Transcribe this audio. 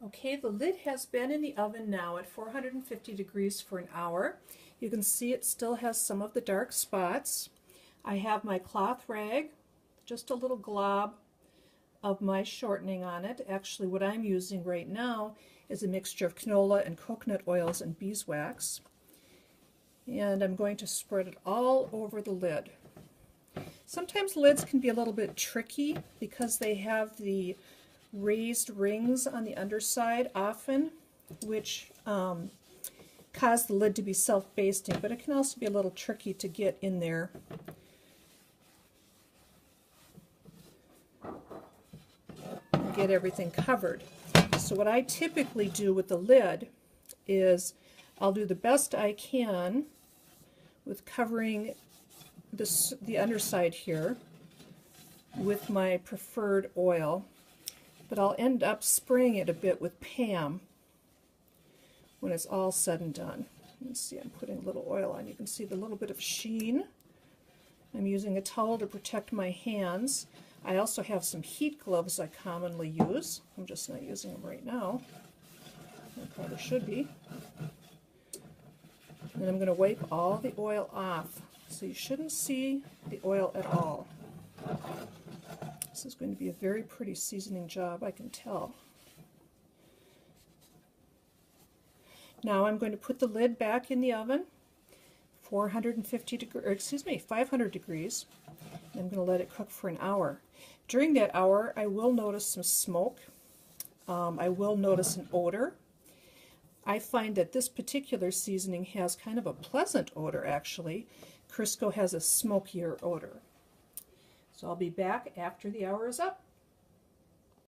Okay, the lid has been in the oven now at 450 degrees for an hour. You can see it still has some of the dark spots. I have my cloth rag, just a little glob of my shortening on it. Actually, what I'm using right now is a mixture of canola and coconut oils and beeswax. And I'm going to spread it all over the lid. Sometimes lids can be a little bit tricky because they have the raised rings on the underside often, which cause the lid to be self-basting, but it can also be a little tricky to get in there. And get everything covered. So what I typically do with the lid is I'll do the best I can with covering the underside here with my preferred oil, but I'll end up spraying it a bit with Pam when it's all said and done. You can see I'm putting a little oil on. You can see the little bit of sheen. I'm using a towel to protect my hands. I also have some heat gloves I commonly use. I'm just not using them right now. I probably should be. And I'm going to wipe all the oil off. So you shouldn't see the oil at all. This is going to be a very pretty seasoning job, I can tell. Now I'm going to put the lid back in the oven, 500 degrees. And I'm going to let it cook for an hour. During that hour, I will notice some smoke. I will notice an odor. I find that this particular seasoning has kind of a pleasant odor, actually. Crisco has a smokier odor. So I'll be back after the hour is up.